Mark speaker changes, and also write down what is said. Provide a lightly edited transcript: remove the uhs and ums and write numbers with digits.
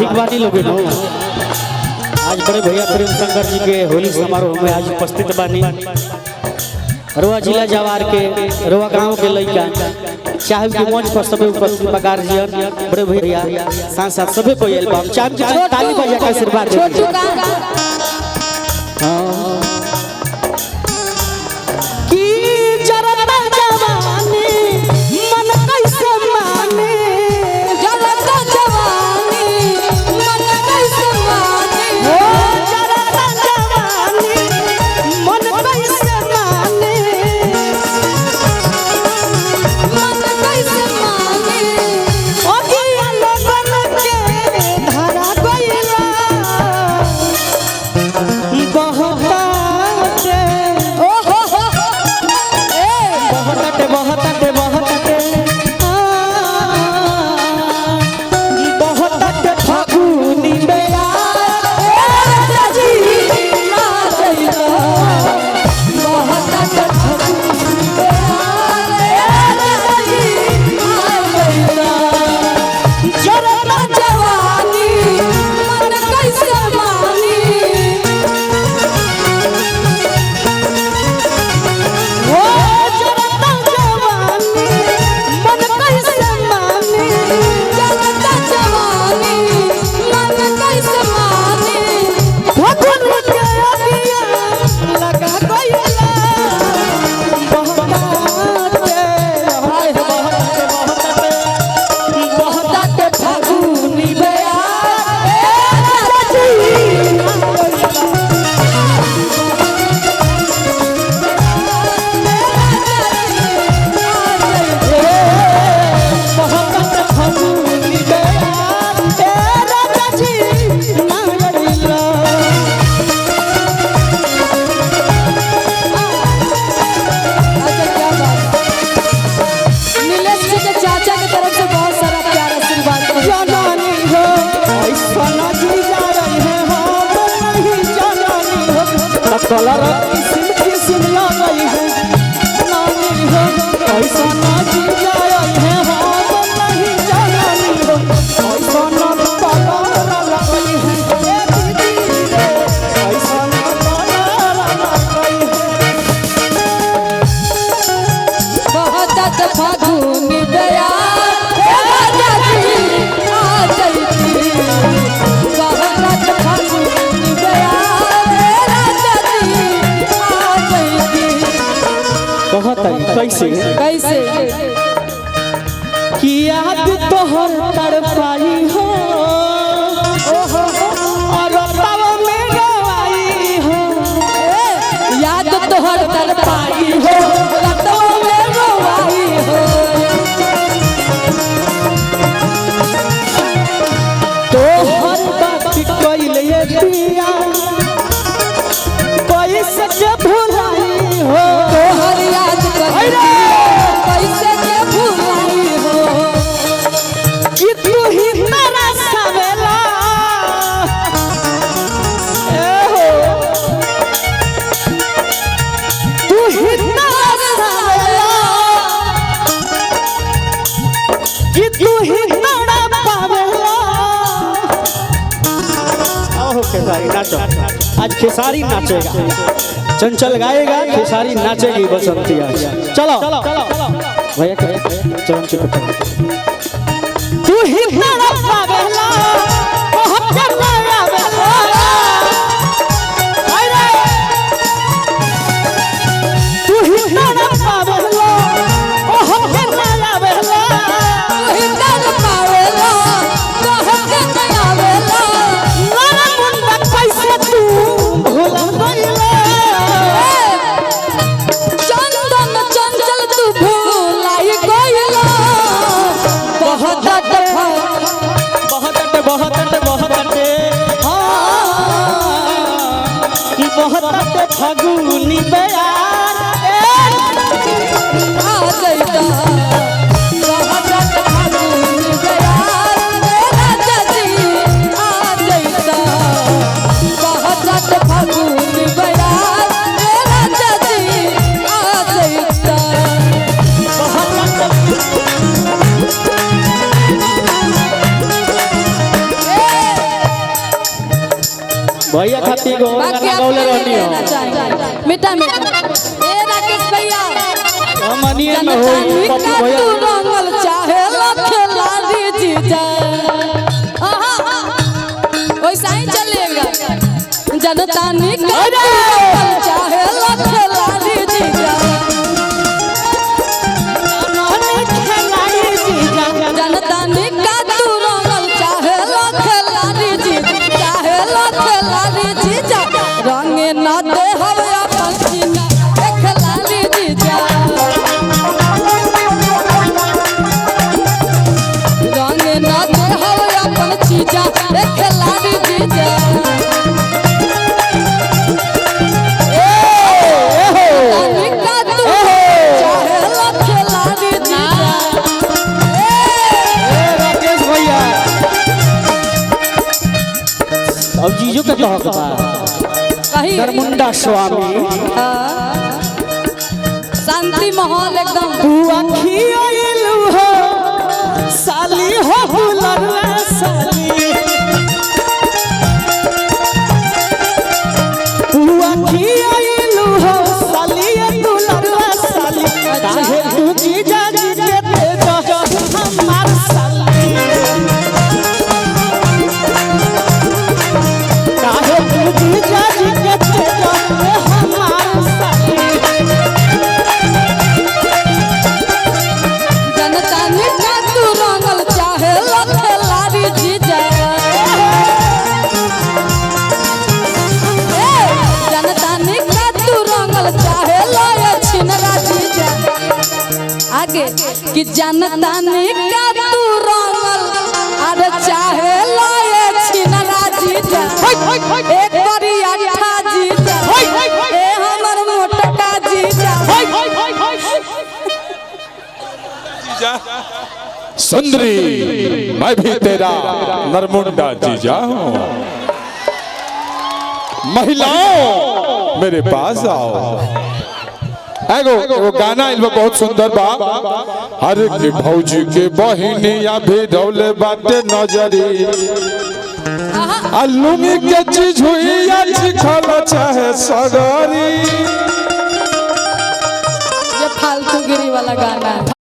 Speaker 1: ठीक बात ही लोगे नो। आज बड़े भैया प्रेम शंकर जी के होली समारोह में आज उपस्थित बानी। रोआ जिला जवार के रोआ गांव के लड़का चाहे के मंच पर सभी उपस्थित बकार जी बड़े भैया साथ साथ सभी को एल्बम चाहे की ताली बजा के आशीर्वाद दे। कलर किस्म किस्म लगाई है नानी हो ऐसा ना जी जाई है हम नहीं जानी हो ऐसा ना कलर लगाई है दीदी रे ऐसा ना कलर लगाई है
Speaker 2: बहुत फागुन दया राजा जी आ जाई बहुत फागुन दया
Speaker 1: कैसे
Speaker 2: कैसे
Speaker 1: कि याद तोहर तड़पाई हो और तब में गवाई हो
Speaker 2: याद तोहर तड़पाई हो तब में गवाई हो
Speaker 1: तोहर बात कइले पिया कैसे के भुलाई हो
Speaker 2: तोहर याद कैसे के भुलाई हो
Speaker 1: कि तू ही मेरा सवेला हो तू ही मेरा सवेला कि तू ही मेरा पावेला। आओ खेसारी नाचो आज खेसारी नाचेगा चंचल गाएगा खेसारी नाचेगी बसंती आज चलो भैया चरण चिपक तू ही मेरा पावेला बहुत नया बेला तू ही मेरा पावेला बहुत नया बेला
Speaker 2: तू ही मेरा पावेला बहुत नया बेला
Speaker 1: मेरा मुंडा कैसे तू भूल गईले
Speaker 2: चंदन चंचल तू भूलाई गईला बहुत
Speaker 1: बहुत फागुनी बयार
Speaker 2: आ जाइता बहुत फागुन बयार राजा जी आ जाइता बहुत फागुन बयार राजा जी आ जाइता बहुत
Speaker 1: भैया खाती को
Speaker 2: बाकी
Speaker 1: गाना
Speaker 2: आप
Speaker 1: गौले रहनी
Speaker 2: लेना
Speaker 1: हो
Speaker 2: चाहिए मीठा मीठा ए राकेश भैया
Speaker 1: मनिए में हो
Speaker 2: जनतानी
Speaker 1: पप्पू
Speaker 2: का
Speaker 1: भैया
Speaker 2: तू रंगल चाहे लखेला जीजा वैसा ही चलेगा जनतानी का तू रंगल चाहे लखेला जीजा जनतानी का तू रंगल चाहे लखेला जीजा रंगे ना दे हवे अपन सीना देखला जीजा रंगे ना दे हवे अपन चीजा देखला जीजा जनतानी का तू चाहे लखेला जीजा
Speaker 1: राकेश भैया अब जीजो का कहा बता
Speaker 2: कहीं
Speaker 1: नरमुंडा स्वामी
Speaker 2: शांति माहौल एकदम
Speaker 1: तू अखियालू हो साली हो दुलरवा साली तू अखियालू हो साली दुलरवा साली काहे तू जीजा जी के तेज हमार साली काहे तू जीजा जी के तेज हमार साली
Speaker 2: जनतानी का तू रंगल चाहे लखेला जीजा जनतानी का तू रंगल चाहे लाए छिनरा जीजा आगे कि जनतानी का तू रंगल अरे चाहे लाए छिनरा जीजा एक बड़ी अठा जीजा ए हमर मोटका जीजा
Speaker 3: सुंदरी मैं भी तेरा नरमुंडा जीजा हूँ महिलाओं मेरे पास आओ एगो वो गाना इल्वा बहुत सुंदर बा हर के भौजी के बहिनिया भी रौले बाटे नजरी अलुमी के चीज हुई आज खाला चाहे सगरी
Speaker 2: ये फालतूगिरी वाला गाना है